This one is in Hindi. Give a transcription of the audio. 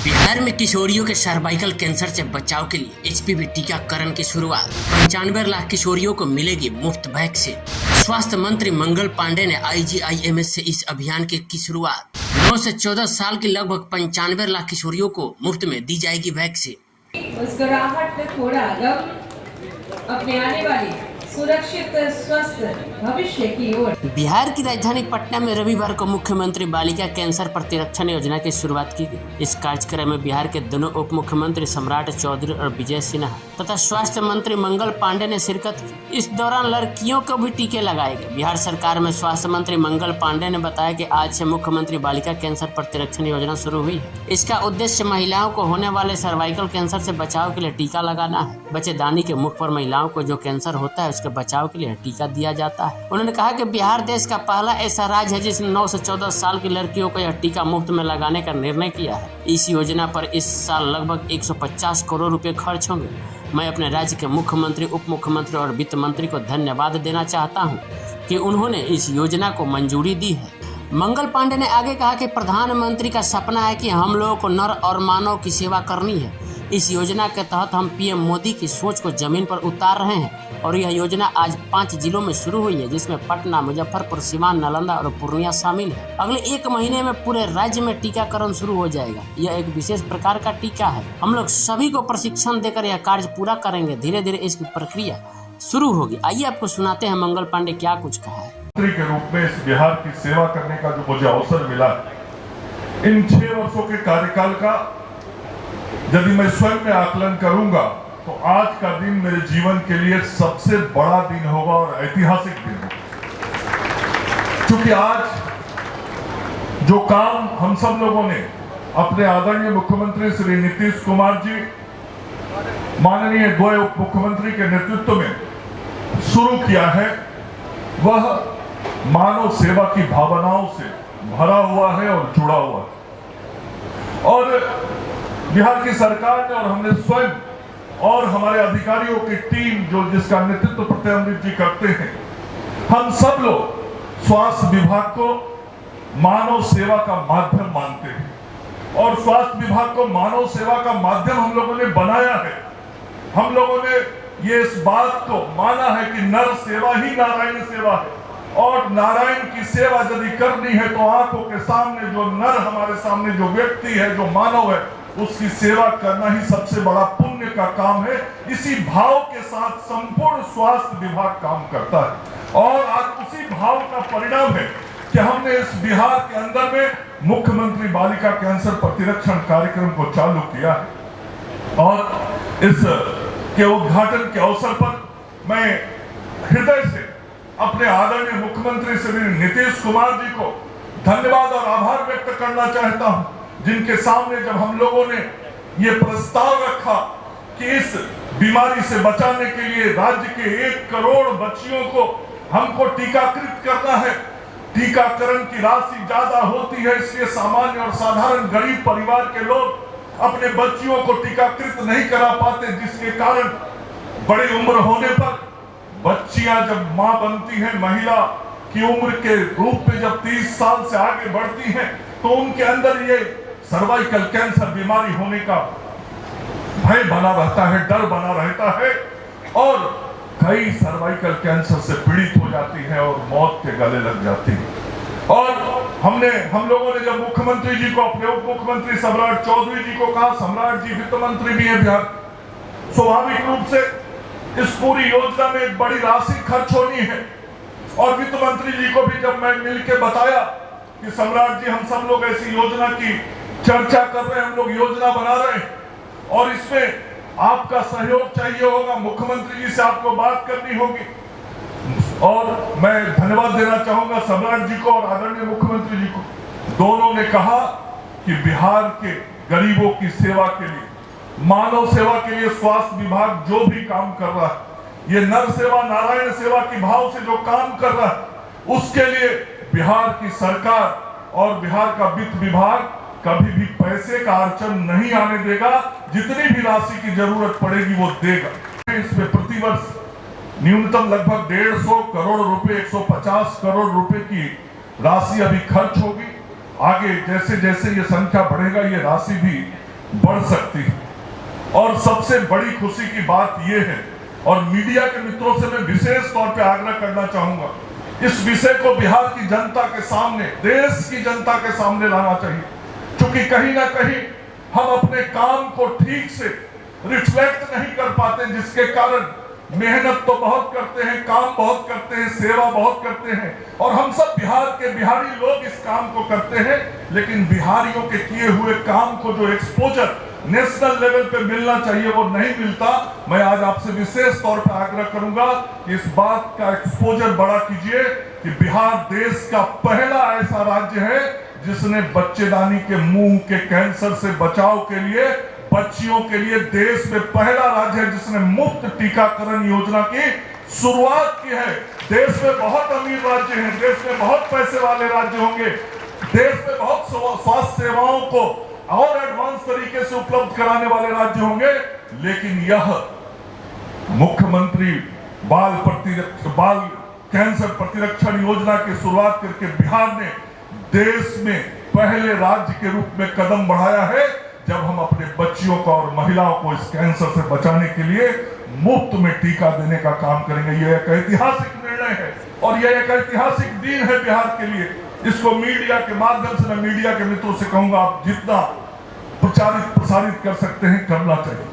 बिहार में किशोरियों के सर्वाइकल कैंसर से बचाव के लिए HPV टीकाकरण की शुरुआत। 95 लाख किशोरियों को मिलेगी मुफ्त वैक्सीन। स्वास्थ्य मंत्री मंगल पांडे ने IGIMS से इस अभियान की शुरुआत। 9 से 14 साल की लगभग 95 लाख किशोरियों को मुफ्त में दी जाएगी वैक्सीन। मुस्कुराहट में थोड़ा दम अपने आने वाली सुरक्षित स्वस्थ भविष्य की ओर। बिहार की राजधानी पटना में रविवार को मुख्यमंत्री बालिका कैंसर प्रतिरक्षण योजना की शुरुआत की गई। इस कार्यक्रम में बिहार के दोनों उप मुख्यमंत्री सम्राट चौधरी और विजय सिन्हा तथा स्वास्थ्य मंत्री मंगल पांडे ने शिरकत की। इस दौरान लड़कियों को भी टीके लगाए गए। बिहार सरकार में स्वास्थ्य मंत्री मंगल पांडे ने बताया कि आज से मुख्यमंत्री बालिका कैंसर प्रतिरक्षण योजना शुरू हुई है। इसका उद्देश्य महिलाओं को होने वाले सर्वाइकल कैंसर से बचाव के लिए टीका लगाना है। बच्चेदानी के मुख पर महिलाओं को जो कैंसर होता है उसके बचाव के लिए टीका दिया जाता है। उन्होंने कहा कि बिहार देश का पहला ऐसा राज्य है जिसने 9 से 14 साल की लड़कियों को यह टीका मुफ्त में लगाने का निर्णय किया है। इस योजना पर इस साल लगभग 150 करोड़ रुपए खर्च होंगे। मैं अपने राज्य के मुख्यमंत्री, उप मुख्यमंत्री और वित्त मंत्री को धन्यवाद देना चाहता हूं कि उन्होंने इस योजना को मंजूरी दी है। मंगल पांडे ने आगे कहा कि प्रधानमंत्री का सपना है कि हम लोगों को नर और मानव की सेवा करनी है। इस योजना के तहत हम PM मोदी की सोच को जमीन पर उतार रहे हैं और यह योजना आज 5 जिलों में शुरू हुई है, जिसमें पटना, मुजफ्फरपुर, सीवान, नालंदा और पूर्णिया शामिल है। अगले 1 महीने में पूरे राज्य में टीकाकरण शुरू हो जाएगा। यह एक विशेष प्रकार का टीका है। हम लोग सभी को प्रशिक्षण देकर यह कार्य पूरा करेंगे। धीरे धीरे इसकी प्रक्रिया शुरू होगी। आइए आपको सुनाते हैं मंगल पांडे क्या कुछ कहा है। मंत्री के रूप में इस बिहार की सेवा करने का जो मुझे अवसर मिला, इन 6 वर्षों के कार्यकाल का यदि मैं स्वयं में आकलन करूंगा तो आज का दिन मेरे जीवन के लिए सबसे बड़ा दिन होगा और ऐतिहासिक दिन होगा। क्योंकि आज जो काम हम सब लोगों ने अपने आदरणीय मुख्यमंत्री श्री नीतीश कुमार जी, माननीय 2 उप मुख्यमंत्री के नेतृत्व में शुरू किया है, वह मानव सेवा की भावनाओं से भरा हुआ है और जुड़ा हुआ है। और बिहार की सरकार ने और हमने स्वयं और हमारे अधिकारियों की टीम जो जिसका नेतृत्व प्रत्येक जी करते हैं, हम सब लोग स्वास्थ्य विभाग को मानव सेवा का माध्यम मानते हैं और स्वास्थ्य विभाग को मानव सेवा का माध्यम हम लोगों ने बनाया है। हम लोगों ने ये इस बात को माना है कि नर सेवा ही नारायण सेवा है और नारायण की सेवा यदि करनी है तो आंखों के सामने जो नर, हमारे सामने जो व्यक्ति है, जो मानव है, उसकी सेवा करना ही सबसे बड़ा पुण्य का काम है। इसी भाव के साथ संपूर्ण स्वास्थ्य विभाग काम करता है और आज उसी भाव का परिणाम है कि हमने इस बिहार के अंदर में मुख्यमंत्री बालिका कैंसर प्रतिरक्षण कार्यक्रम को चालू किया है। और इस के उद्घाटन के अवसर पर मैं हृदय से अपने आदरणीय मुख्यमंत्री श्री नीतीश कुमार जी को धन्यवाद और आभार व्यक्त करना चाहता हूं, जिनके सामने जब हम लोगों ने ये प्रस्ताव रखा कि इस बीमारी से बचाने के लिए राज्य के 1 करोड़ बच्चियों को हमको टीकाकृत करना है। टीकाकरण की राशि ज्यादा होती है, इसलिए सामान्य और साधारण गरीब परिवार के लोग अपने बच्चियों को टीकाकृत नहीं करा पाते, जिसके कारण बड़ी उम्र होने पर बच्चियां जब मां बनती हैं, महिला की उम्र के रूप में जब 30 साल से आगे बढ़ती हैं, तो उनके अंदर ये सर्वाइकल कैंसर बीमारी होने का भय बना रहता है, डर बना रहता है और कई सर्वाइकल कैंसर से पीड़ित हो जाती है और मौत के गले लग जाती है। और हम लोगों ने जब मुख्यमंत्री जी को, अपने उप मुख्यमंत्री सम्राट चौधरी जी को कहा, सम्राट जी वित्त मंत्री भी है बिहार, स्वाभाविक रूप से इस पूरी योजना में एक बड़ी राशि खर्च होनी है। और वित्त मंत्री जी को भी जब मैं मिलकर बताया कि सम्राट जी, हम सब लोग ऐसी योजना की चर्चा कर रहे हैं, हम लोग योजना बना रहे हैं और इसमें आपका सहयोग चाहिए होगा, मुख्यमंत्री जी से आपको बात करनी होगी। और मैं धन्यवाद देना चाहूंगा सम्राट जी को और आदरणीय मुख्यमंत्री जी को। दोनों ने कहा कि बिहार के गरीबों की सेवा के लिए, मानव सेवा के लिए स्वास्थ्य विभाग जो भी काम कर रहा है, ये नर सेवा नारायण सेवा की भाव से जो काम कर रहा है, उसके लिए बिहार की सरकार और बिहार का वित्त विभाग कभी भी पैसे का अड़चन नहीं आने देगा। जितनी भी राशि की जरूरत पड़ेगी वो देगा। इसमें प्रतिवर्ष न्यूनतम लगभग 150 करोड़ रुपए, 150 करोड़ रुपए की राशि अभी खर्च होगी। आगे जैसे जैसे ये संख्या बढ़ेगा, ये राशि भी बढ़ सकती है। और सबसे बड़ी खुशी की बात यह है, और मीडिया के मित्रों से मैं विशेष तौर पे आग्रह करना चाहूंगा, इस विषय को बिहार की जनता के सामने, देश की जनता के सामने लाना चाहिए, क्योंकि कहीं ना कहीं हम अपने काम को ठीक से रिफ्लेक्ट नहीं कर पाते, जिसके कारण मेहनत तो बहुत करते हैं, काम बहुत करते हैं, सेवा बहुत करते हैं, और हम सब बिहार के बिहारी लोग इस काम को करते हैं, लेकिन बिहारियों के किए हुए काम को जो एक्सपोजर नेशनल लेवल पे मिलना चाहिए वो नहीं मिलता। मैं आज आपसे विशेष तौर पर आग्रह करूंगा कि इस बात का एक्सपोजर बड़ा कीजिए कि बिहार देश का पहला ऐसा राज्य है जिसने बच्चेदानी के मुंह के कैंसर से बचाव के लिए, बच्चियों के लिए देश में पहला राज्य है जिसने मुफ्त टीकाकरण योजना की शुरुआत की है। देश में बहुत अमीर राज्य हैं, देश में बहुत पैसे वाले राज्य होंगे, देश में बहुत स्वास्थ्य सेवाओं को और एडवांस तरीके से उपलब्ध कराने वाले राज्य होंगे, लेकिन यह मुख्यमंत्री बाल कैंसर प्रतिरक्षण योजना की शुरुआत करके बिहार ने देश में पहले राज्य के रूप में कदम बढ़ाया है, जब हम अपने बच्चियों को और महिलाओं को इस कैंसर से बचाने के लिए मुफ्त में टीका देने का काम करेंगे। यह एक ऐतिहासिक निर्णय है और यह एक ऐतिहासिक दिन है बिहार के लिए। इसको मीडिया के माध्यम से, मैं मीडिया के मित्रों से कहूंगा, आप जितना प्रचारित प्रसारित कर सकते हैं करना चाहिए।